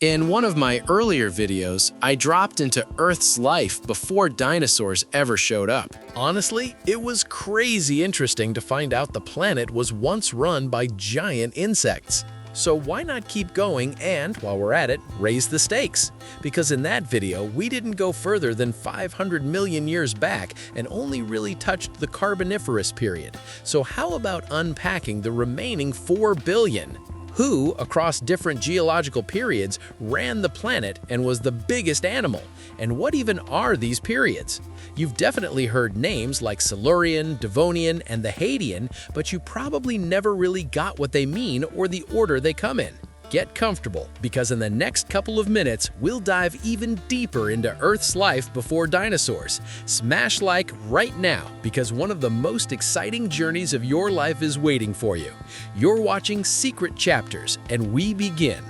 In one of my earlier videos, I dropped into Earth's life before dinosaurs ever showed up. Honestly, it was crazy interesting to find out the planet was once run by giant insects. So why not keep going and, while we're at it, raise the stakes? Because in that video, we didn't go further than 500 million years back and only really touched the Carboniferous period. So how about unpacking the remaining 4 billion? Who, across different geological periods, ran the planet and was the biggest animal? And what even are these periods? You've definitely heard names like Silurian, Devonian, and the Hadean, but you probably never really got what they mean or the order they come in. Get comfortable, because in the next couple of minutes, we'll dive even deeper into Earth's life before dinosaurs. Smash like right now, because one of the most exciting journeys of your life is waiting for you. You're watching Secret Chapters, and we begin.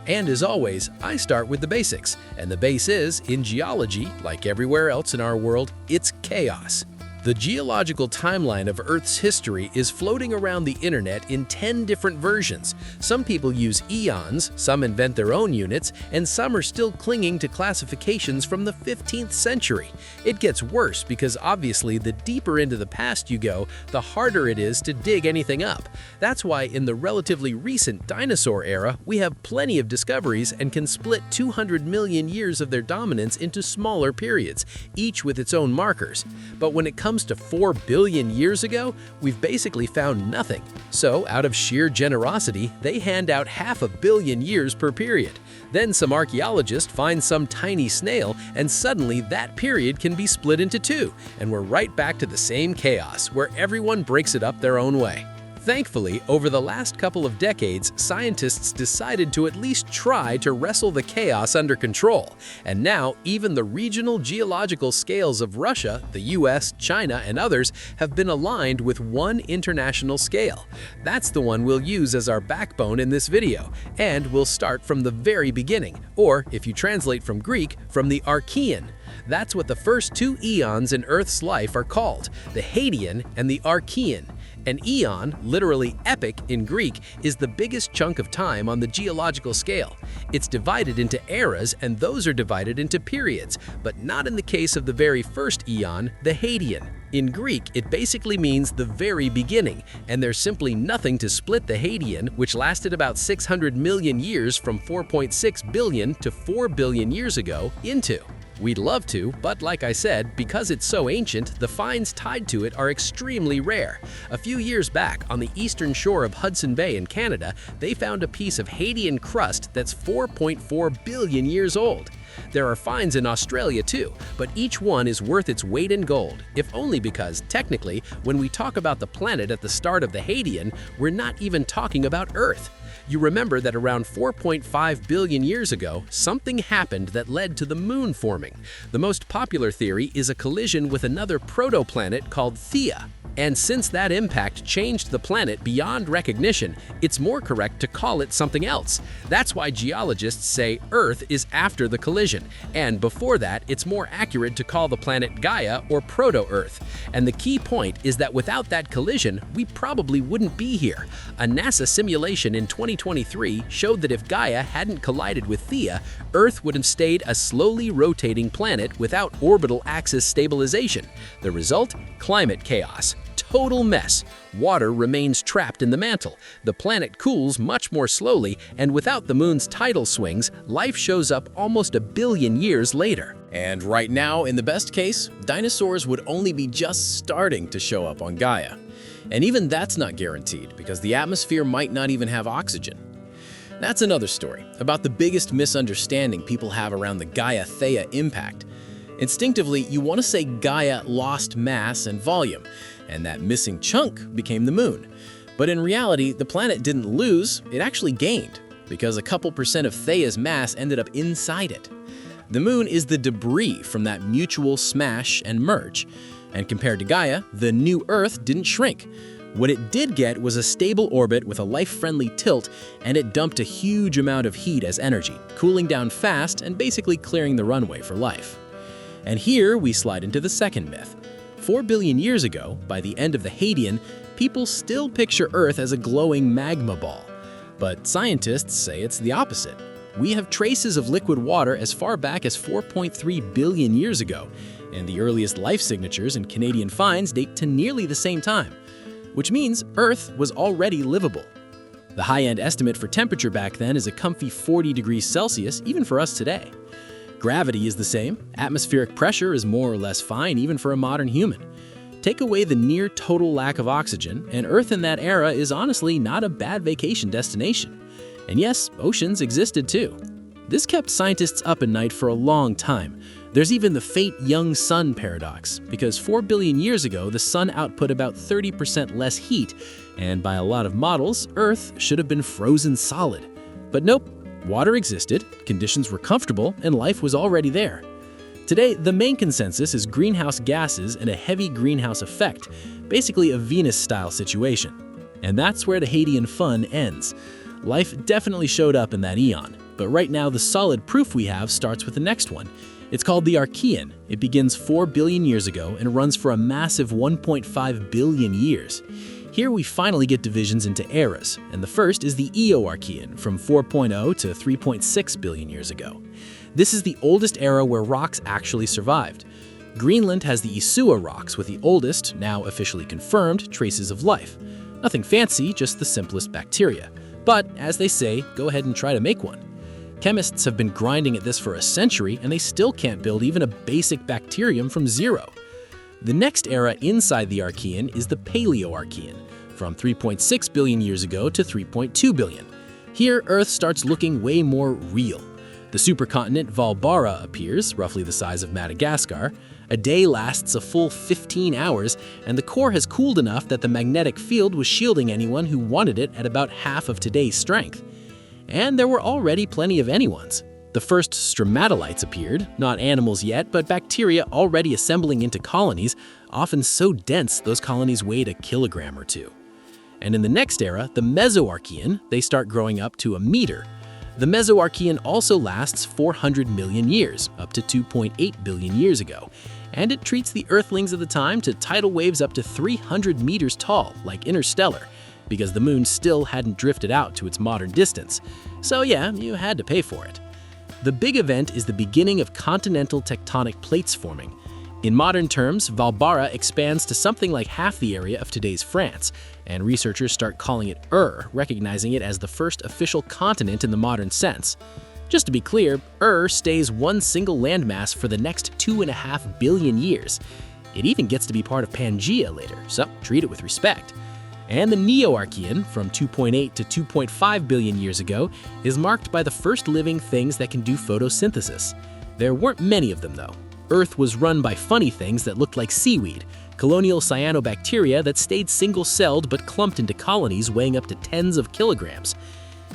And as always, I start with the basics, and the base is, in geology, like everywhere else in our world, it's chaos. The geological timeline of Earth's history is floating around the internet in 10 different versions. Some people use eons, some invent their own units, and some are still clinging to classifications from the 15th century. It gets worse because obviously the deeper into the past you go, the harder it is to dig anything up. That's why in the relatively recent dinosaur era, we have plenty of discoveries and can split 200 million years of their dominance into smaller periods, each with its own markers. But when it comes to 4 billion years ago, we've basically found nothing. So, out of sheer generosity, they hand out 500 million years per period. Then some archaeologist finds some tiny snail, and suddenly that period can be split into 2, and we're right back to the same chaos, where everyone breaks it up their own way. Thankfully, over the last couple of decades, scientists decided to at least try to wrestle the chaos under control. And now, even the regional geological scales of Russia, the US, China, and others have been aligned with one international scale. That's the one we'll use as our backbone in this video, and we'll start from the very beginning, or, if you translate from Greek, from the Archean. That's what the first 2 eons in Earth's life are called, the Hadean and the Archean. An eon, literally epoch in Greek, is the biggest chunk of time on the geological scale. It's divided into eras, and those are divided into periods, but not in the case of the very first eon, the Hadean. In Greek, it basically means the very beginning, and there's simply nothing to split the Hadean, which lasted about 600 million years from 4.6 billion to 4 billion years ago, into. We'd love to, but like I said, because it's so ancient, the finds tied to it are extremely rare. A few years back, on the eastern shore of Hudson Bay in Canada, they found a piece of Hadean crust that's 4.4 billion years old. There are finds in Australia too, but each one is worth its weight in gold, if only because, technically, when we talk about the planet at the start of the Hadean, we're not even talking about Earth. You remember that around 4.5 billion years ago, something happened that led to the moon forming. The most popular theory is a collision with another protoplanet called Theia. And since that impact changed the planet beyond recognition, it's more correct to call it something else. That's why geologists say Earth is after the collision, and before that, it's more accurate to call the planet Gaia or Proto-Earth. And the key point is that without that collision, we probably wouldn't be here. A NASA simulation in 2023 showed that if Gaia hadn't collided with Theia, Earth would have stayed a slowly rotating planet without orbital axis stabilization. The result? Climate chaos. Total mess. Water remains trapped in the mantle. The planet cools much more slowly, and without the moon's tidal swings, life shows up almost 1 billion years later. And right now, in the best case, dinosaurs would only be just starting to show up on Gaia. And even that's not guaranteed, because the atmosphere might not even have oxygen. That's another story about the biggest misunderstanding people have around the Gaia-Theia impact. Instinctively, you want to say Gaia lost mass and volume, and that missing chunk became the moon. But in reality, the planet didn't lose, it actually gained, because a couple percent of Theia's mass ended up inside it. The moon is the debris from that mutual smash and merge. And compared to Gaia, the new Earth didn't shrink. What it did get was a stable orbit with a life-friendly tilt, and it dumped a huge amount of heat as energy, cooling down fast and basically clearing the runway for life. And here we slide into the second myth. 4 billion years ago, by the end of the Hadean, people still picture Earth as a glowing magma ball. But scientists say it's the opposite. We have traces of liquid water as far back as 4.3 billion years ago, and the earliest life signatures in Canadian finds date to nearly the same time, which means Earth was already livable. The high-end estimate for temperature back then is a comfy 40 degrees Celsius, even for us today. Gravity is the same, atmospheric pressure is more or less fine even for a modern human. Take away the near total lack of oxygen, and Earth in that era is honestly not a bad vacation destination. And yes, oceans existed too. This kept scientists up at night for a long time. There's even the fate young sun paradox, because 4 billion years ago the sun output about 30% less heat, and by a lot of models, Earth should have been frozen solid. But nope, water existed, conditions were comfortable, and life was already there. Today, the main consensus is greenhouse gases and a heavy greenhouse effect, basically a Venus-style situation. And that's where the Hadean fun ends. Life definitely showed up in that eon, but right now the solid proof we have starts with the next one. It's called the Archean. It begins 4 billion years ago and runs for a massive 1.5 billion years. Here we finally get divisions into eras, and the first is the Eoarchean from 4.0 to 3.6 billion years ago. This is the oldest era where rocks actually survived. Greenland has the Isua rocks with the oldest, now officially confirmed, traces of life. Nothing fancy, just the simplest bacteria. But, as they say, go ahead and try to make one. Chemists have been grinding at this for a century, and they still can't build even a basic bacterium from zero. The next era inside the Archean is the Paleoarchean, from 3.6 billion years ago to 3.2 billion. Here, Earth starts looking way more real. The supercontinent Valbara appears, roughly the size of Madagascar. A day lasts a full 15 hours, and the core has cooled enough that the magnetic field was shielding anyone who wanted it at about half of today's strength. And there were already plenty of anyones. The first stromatolites appeared, not animals yet, but bacteria already assembling into colonies, often so dense those colonies weighed a kilogram or two. And in the next era, the Mesoarchean, they start growing up to a meter. The Mesoarchean also lasts 400 million years, up to 2.8 billion years ago, and it treats the Earthlings of the time to tidal waves up to 300 meters tall, like interstellar, because the moon still hadn't drifted out to its modern distance. So yeah, you had to pay for it. The big event is the beginning of continental tectonic plates forming. In modern terms, Valbara expands to something like half the area of today's France, and researchers start calling it recognizing it as the first official continent in the modern sense. Just to be clear, stays one single landmass for the next 2.5 billion years. It even gets to be part of Pangaea later, so treat it with respect. And the Neoarchean, from 2.8 to 2.5 billion years ago, is marked by the first living things that can do photosynthesis. There weren't many of them, though. Earth was run by funny things that looked like seaweed, colonial cyanobacteria that stayed single-celled but clumped into colonies weighing up to tens of kilograms.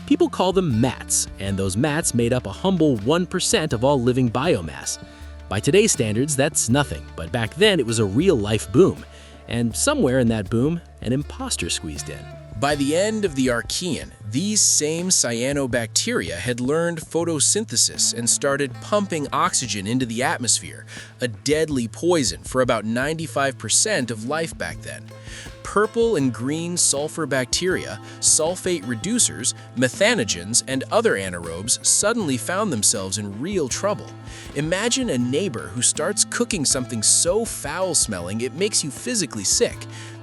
People call them mats, and those mats made up a humble 1% of all living biomass. By today's standards, that's nothing, but back then it was a real-life boom. And somewhere in that boom, an imposter squeezed in. By the end of the Archean, these same cyanobacteria had learned photosynthesis and started pumping oxygen into the atmosphere, a deadly poison for about 95% of life back then. Purple and green sulfur bacteria, sulfate reducers, methanogens, and other anaerobes suddenly found themselves in real trouble. Imagine a neighbor who starts cooking something so foul-smelling it makes you physically sick.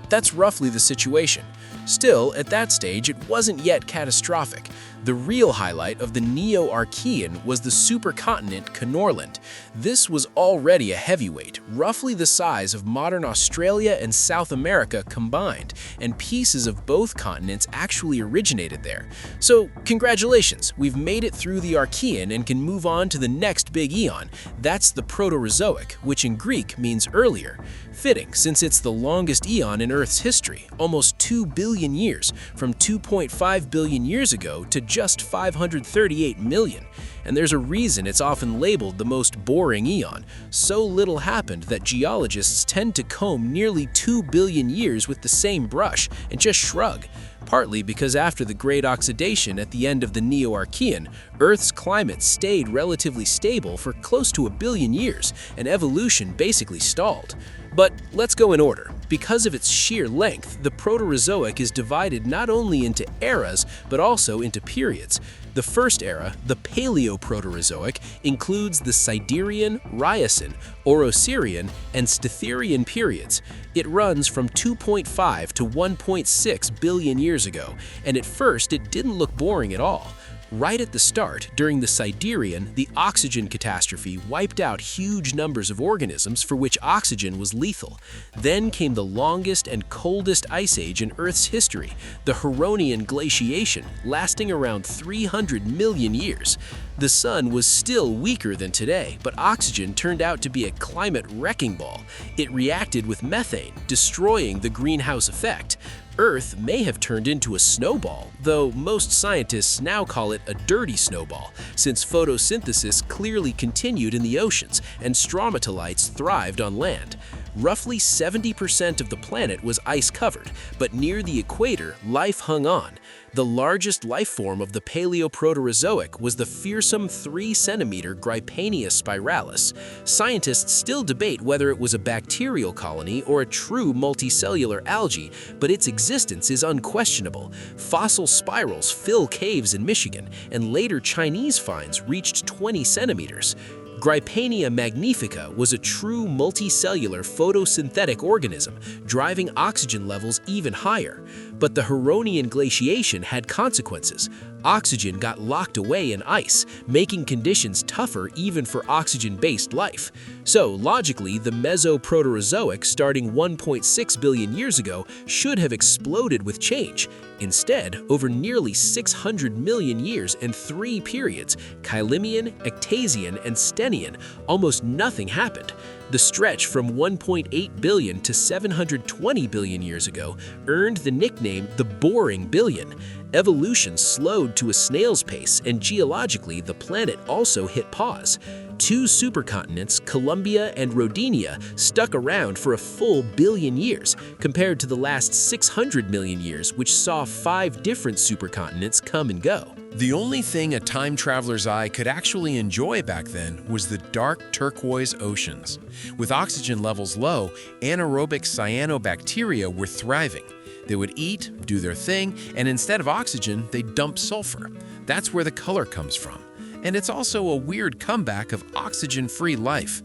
That's roughly the situation. Still, at that stage, it wasn't yet catastrophic. The real highlight of the Neo-Archean was the supercontinent Kenorland. This was already a heavyweight, roughly the size of modern Australia and South America combined, and pieces of both continents actually originated there. So, congratulations, we've made it through the Archean and can move on to the next big eon. That's the Proterozoic, which in Greek means earlier. Fitting, since it's the longest eon in Earth's history, almost 2 billion years, from 2.5 billion years ago to just 538 million. And there's a reason it's often labeled the most boring eon. So little happened that geologists tend to comb nearly 2 billion years with the same brush and just shrug. Partly because after the Great Oxidation at the end of the Neo-Archean, Earth's climate stayed relatively stable for close to 1 billion years, and evolution basically stalled. But let's go in order. Because of its sheer length, the Proterozoic is divided not only into eras, but also into periods. The first era, the Paleoproterozoic, includes the Siderean, Riocene, Orosirian, and Stitherian periods. It runs from 2.5 to 1.6 billion years ago, and at first it didn't look boring at all. Right at the start, during the Siderean, the oxygen catastrophe wiped out huge numbers of organisms for which oxygen was lethal. Then came the longest and coldest ice age in Earth's history, the Hadean glaciation, lasting around 300 million years. The sun was still weaker than today, but oxygen turned out to be a climate wrecking ball. It reacted with methane, destroying the greenhouse effect. Earth may have turned into a snowball, though most scientists now call it a dirty snowball, since photosynthesis clearly continued in the oceans and stromatolites thrived on land. Roughly 70% of the planet was ice-covered, but near the equator, life hung on. The largest life form of the Paleoproterozoic was the fearsome 3-centimeter Gryphaena spiralis. Scientists still debate whether it was a bacterial colony or a true multicellular algae, but its existence is unquestionable. Fossil spirals fill caves in Michigan, and later Chinese finds reached 20 centimeters. Gryphaena magnifica was a true multicellular photosynthetic organism, driving oxygen levels even higher. But the Hadean glaciation had consequences. Oxygen got locked away in ice, making conditions tougher even for oxygen-based life. So, logically, the Mesoproterozoic, starting 1.6 billion years ago, should have exploded with change. Instead, over nearly 600 million years and 3 periods, Chylemian, Ectasian, and Stenian, almost nothing happened. The stretch from 1.8 billion to 720 billion years ago earned the nickname the Boring Billion. Evolution slowed to a snail's pace, and geologically, the planet also hit pause. 2 supercontinents, Columbia and Rodinia, stuck around for a full billion years, compared to the last 600 million years, which saw 5 different supercontinents come and go. The only thing a time traveler's eye could actually enjoy back then was the dark turquoise oceans. With oxygen levels low, anaerobic cyanobacteria were thriving. They would eat, do their thing, and instead of oxygen, they'd dump sulfur. That's where the color comes from. And it's also a weird comeback of oxygen-free life.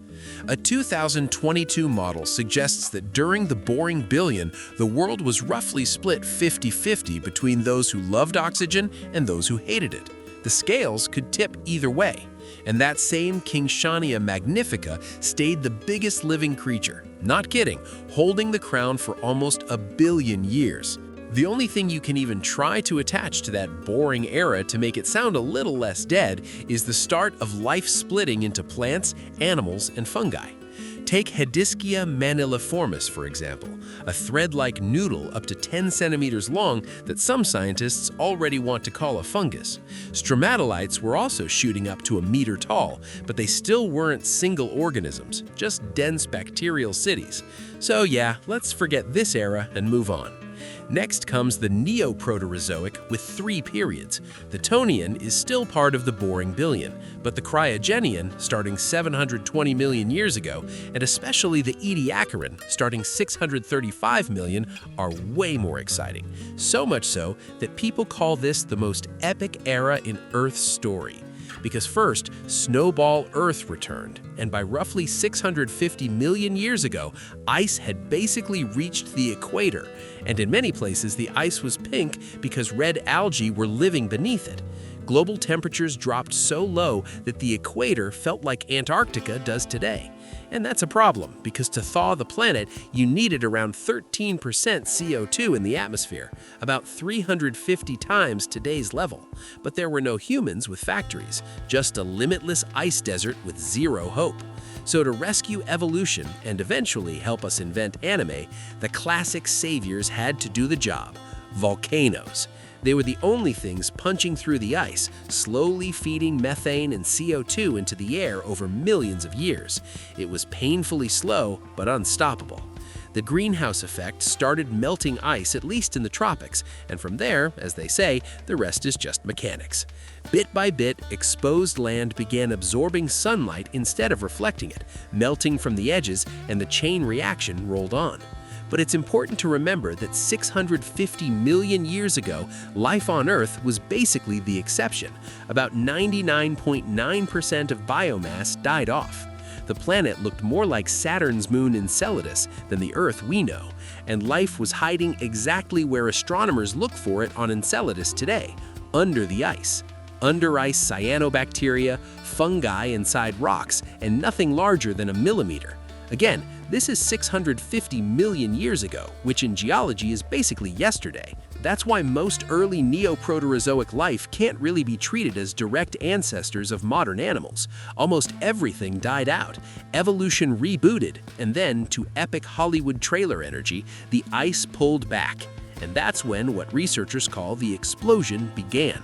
A 2022 model suggests that during the Boring Billion, the world was roughly split 50-50 between those who loved oxygen and those who hated it. The scales could tip either way. And that same Kingshania magnifica stayed the biggest living creature. Not kidding, holding the crown for almost a billion years. The only thing you can even try to attach to that boring era to make it sound a little less dead is the start of life splitting into plants, animals, and fungi. Take Hedischia maniliformis, for example, a thread-like noodle up to 10 centimeters long that some scientists already want to call a fungus. Stromatolites were also shooting up to a meter tall, but they still weren't single organisms, just dense bacterial cities. So yeah, let's forget this era and move on. Next comes the Neoproterozoic with 3 periods. The Tonian is still part of the Boring Billion, but the Cryogenian, starting 720 million years ago, and especially the Ediacaran, starting 635 million, are way more exciting. So much so that people call this the most epic era in Earth's story. Because first, snowball Earth returned, and by roughly 650 million years ago, ice had basically reached the equator, and in many places the ice was pink because red algae were living beneath it. Global temperatures dropped so low that the equator felt like Antarctica does today. And that's a problem, because to thaw the planet, you needed around 13% CO2 in the atmosphere, about 350 times today's level. But there were no humans with factories, just a limitless ice desert with zero hope. So to rescue evolution and eventually help us invent anime, the classic saviors had to do the job: volcanoes. They were the only things punching through the ice, slowly feeding methane and CO2 into the air over millions of years. It was painfully slow, but unstoppable. The greenhouse effect started melting ice, at least in the tropics, and from there, as they say, the rest is just mechanics. Bit by bit, exposed land began absorbing sunlight instead of reflecting it, melting from the edges, and the chain reaction rolled on. But it's important to remember that 650 million years ago, life on Earth was basically the exception. About 99.9% of biomass died off. The planet looked more like Saturn's moon Enceladus than the Earth we know, and life was hiding exactly where astronomers look for it on Enceladus today, under the ice. Under ice cyanobacteria, fungi inside rocks, and nothing larger than a millimeter. Again, this is 650 million years ago, which in geology is basically yesterday. That's why most early Neoproterozoic life can't really be treated as direct ancestors of modern animals. Almost everything died out, evolution rebooted, and then, to epic Hollywood trailer energy, the ice pulled back. And that's when what researchers call the explosion began.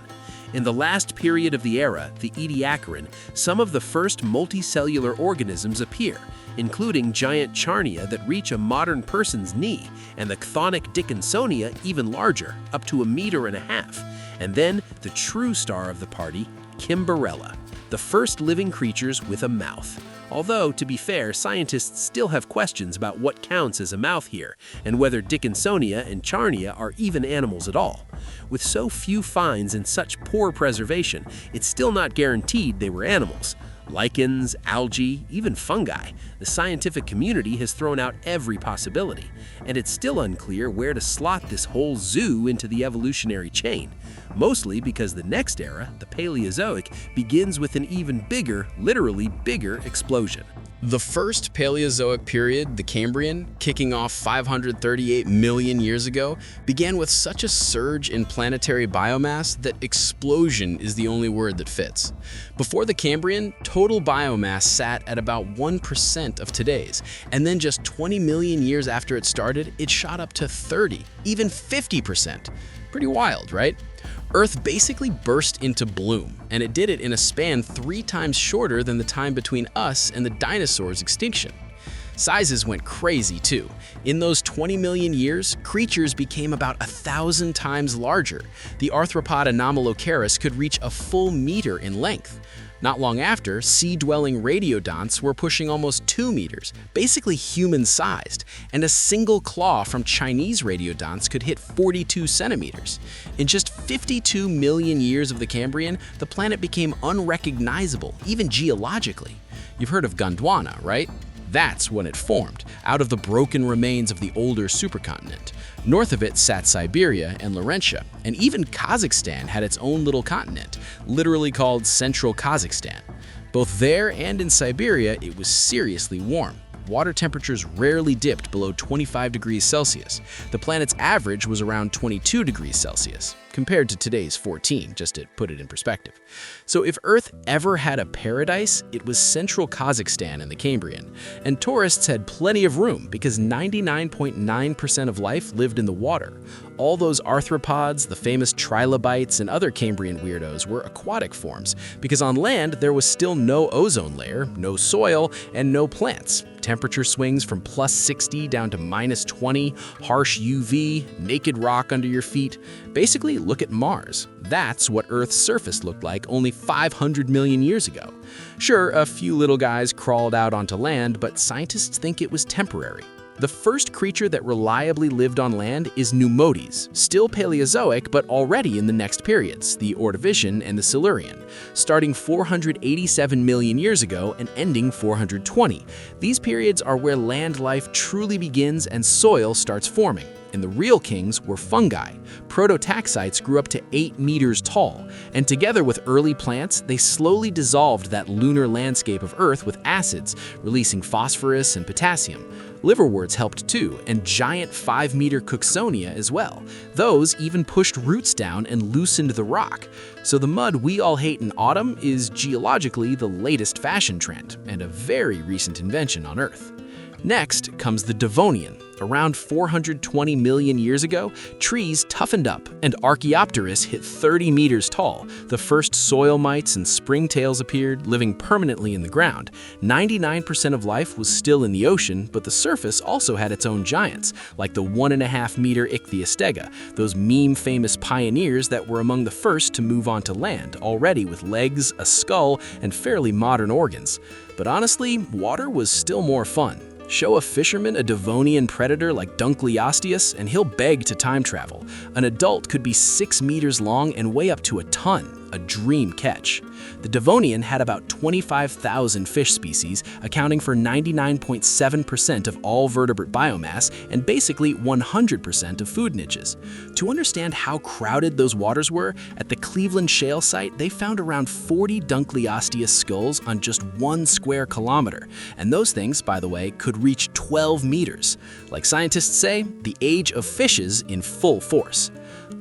In the last period of the era, the Ediacaran, some of the first multicellular organisms appear, including giant Charnia that reach a modern person's knee, and the chthonic Dickinsonia even larger, up to 1.5 meters. And then, the true star of the party, Kimberella, the first living creatures with a mouth. Although, to be fair, scientists still have questions about what counts as a mouth here, and whether Dickinsonia and Charnia are even animals at all. With so few finds and such poor preservation, it's still not guaranteed they were animals. Lichens, algae, even fungi, the scientific community has thrown out every possibility, and it's still unclear where to slot this whole zoo into the evolutionary chain, mostly because the next era, the Paleozoic, begins with an even bigger, literally bigger explosion. The first Paleozoic period, the Cambrian, kicking off 538 million years ago, began with such a surge in planetary biomass that explosion is the only word that fits. Before the Cambrian, total biomass sat at about 1% of today's, and then just 20 million years after it started, it shot up to 30, even 50%. Pretty wild, right? Earth basically burst into bloom, and it did it in a span 3 times shorter than the time between us and the dinosaurs' extinction. Sizes went crazy too. In those 20 million years, creatures became about 1,000 times larger. The arthropod Anomalocaris could reach a full meter in length. Not long after, sea-dwelling radiodonts were pushing almost 2 meters, basically human-sized, and a single claw from Chinese radiodonts could hit 42 centimeters. In just 52 million years of the Cambrian, the planet became unrecognizable, even geologically. You've heard of Gondwana, right? That's when it formed, out of the broken remains of the older supercontinent. North of it sat Siberia and Laurentia, and even Kazakhstan had its own little continent, literally called Central Kazakhstan. Both there and in Siberia, it was seriously warm. Water temperatures rarely dipped below 25 degrees Celsius. The planet's average was around 22 degrees Celsius, compared to today's 14, just to put it in perspective. So if Earth ever had a paradise, it was central Kazakhstan in the Cambrian. And tourists had plenty of room because 99.9% of life lived in the water. All those arthropods, the famous trilobites, and other Cambrian weirdos were aquatic forms, because on land there was still no ozone layer, no soil, and no plants. Temperature swings from +60 down to -20, harsh UV, naked rock under your feet. Basically, look at Mars. That's what Earth's surface looked like only 500 million years ago. Sure, a few little guys crawled out onto land, but scientists think it was temporary. The first creature that reliably lived on land is Pneumotes, still Paleozoic but already in the next periods, the Ordovician and the Silurian, starting 487 million years ago and ending 420. These periods are where land life truly begins and soil starts forming. And the real kings were fungi. Prototaxites grew up to 8 meters tall, and together with early plants, they slowly dissolved that lunar landscape of Earth with acids, releasing phosphorus and potassium. Liverworts helped too, and giant 5-meter Cooksonia as well. Those even pushed roots down and loosened the rock. So the mud we all hate in autumn is geologically the latest fashion trend, and a very recent invention on Earth. Next comes the Devonian, around 420 million years ago, trees toughened up and Archaeopteryx hit 30 meters tall. The first soil mites and springtails appeared, living permanently in the ground. 99% of life was still in the ocean, but the surface also had its own giants, like the 1.5-meter Ichthyostega, those meme-famous pioneers that were among the first to move onto land, already with legs, a skull, and fairly modern organs. But honestly, water was still more fun. Show a fisherman a Devonian predator like Dunkleosteus, and he'll beg to time travel. An adult could be 6 meters long and weigh up to a ton, a dream catch. The Devonian had about 25,000 fish species, accounting for 99.7% of all vertebrate biomass and basically 100% of food niches. To understand how crowded those waters were, at the Cleveland Shale site, they found around 40 Dunkleosteus skulls on just 1 square kilometer. And those things, by the way, could reach 12 meters. Like scientists say, the age of fishes in full force.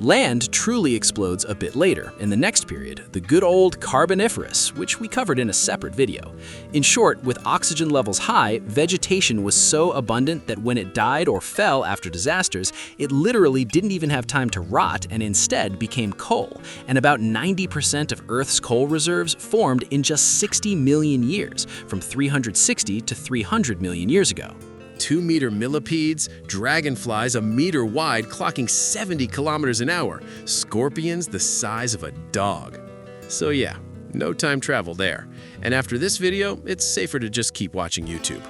Land truly explodes a bit later, in the next period, the good old Carboniferous, which we covered in a separate video. In short, with oxygen levels high, vegetation was so abundant that when it died or fell after disasters, it literally didn't even have time to rot and instead became coal. And about 90% of Earth's coal reserves formed in just 60 million years, from 360 to 300 million years ago. 2-meter millipedes, dragonflies a meter wide clocking 70 kilometers an hour, scorpions the size of a dog. So yeah, no time travel there. And after this video, it's safer to just keep watching YouTube.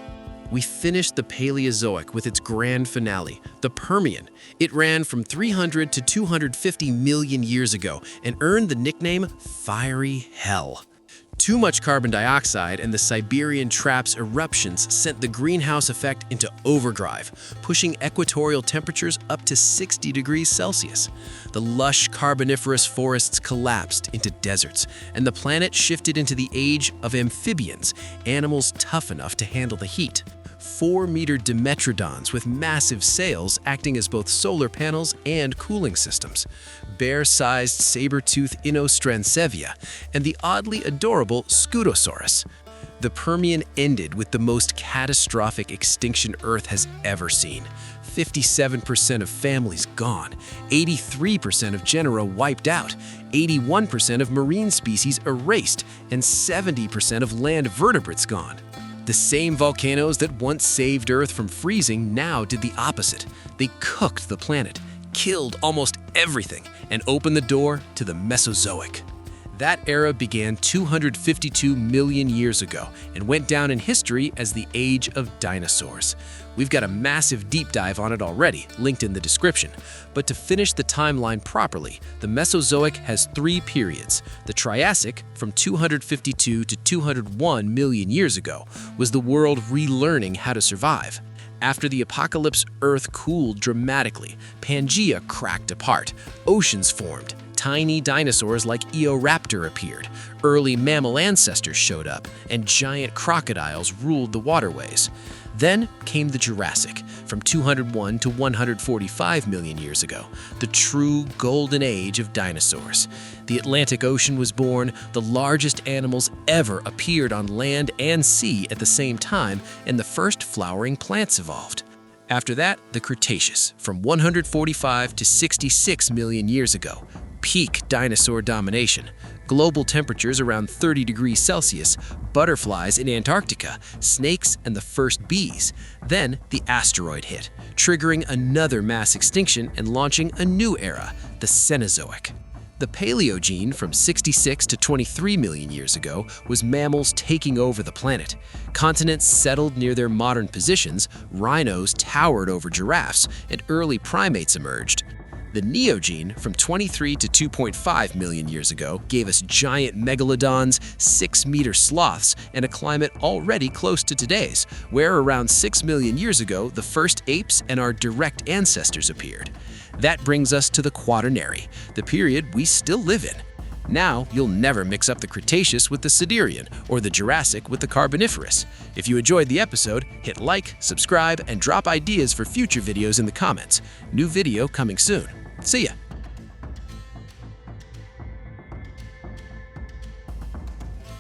We finished the Paleozoic with its grand finale, the Permian. It ran from 300 to 250 million years ago and earned the nickname Fiery Hell. Too much carbon dioxide and the Siberian Trap's eruptions sent the greenhouse effect into overdrive, pushing equatorial temperatures up to 60 degrees Celsius. The lush Carboniferous forests collapsed into deserts, and the planet shifted into the age of amphibians, animals tough enough to handle the heat. 4-meter Dimetrodons with massive sails acting as both solar panels and cooling systems, bear-sized saber-toothed Inostransevia, and the oddly adorable Scutosaurus. The Permian ended with the most catastrophic extinction Earth has ever seen. 57% of families gone, 83% of genera wiped out, 81% of marine species erased, and 70% of land vertebrates gone. The same volcanoes that once saved Earth from freezing now did the opposite. They cooked the planet, killed almost everything, and opened the door to the Mesozoic. That era began 252 million years ago and went down in history as the Age of Dinosaurs. We've got a massive deep dive on it already, linked in the description. But to finish the timeline properly, the Mesozoic has 3 periods. The Triassic, from 252 to 201 million years ago, was the world relearning how to survive. After the apocalypse, Earth cooled dramatically. Pangea cracked apart. Oceans formed. Tiny dinosaurs like Eoraptor appeared. Early mammal ancestors showed up, and giant crocodiles ruled the waterways. Then came the Jurassic, from 201 to 145 million years ago, the true golden age of dinosaurs. The Atlantic Ocean was born, the largest animals ever appeared on land and sea at the same time, and the first flowering plants evolved. After that, the Cretaceous, from 145 to 66 million years ago, peak dinosaur domination. Global temperatures around 30 degrees Celsius, butterflies in Antarctica, snakes, and the first bees. Then the asteroid hit, triggering another mass extinction and launching a new era, the Cenozoic. The Paleogene, from 66 to 23 million years ago, was mammals taking over the planet. Continents settled near their modern positions, rhinos towered over giraffes, and early primates emerged. The Neogene, from 23 to 2.5 million years ago, gave us giant megalodons, 6-meter sloths, and a climate already close to today's, where around 6 million years ago, the first apes and our direct ancestors appeared. That brings us to the Quaternary, the period we still live in. Now, you'll never mix up the Cretaceous with the Silurian or the Jurassic with the Carboniferous. If you enjoyed the episode, hit like, subscribe, and drop ideas for future videos in the comments. New video coming soon. See ya!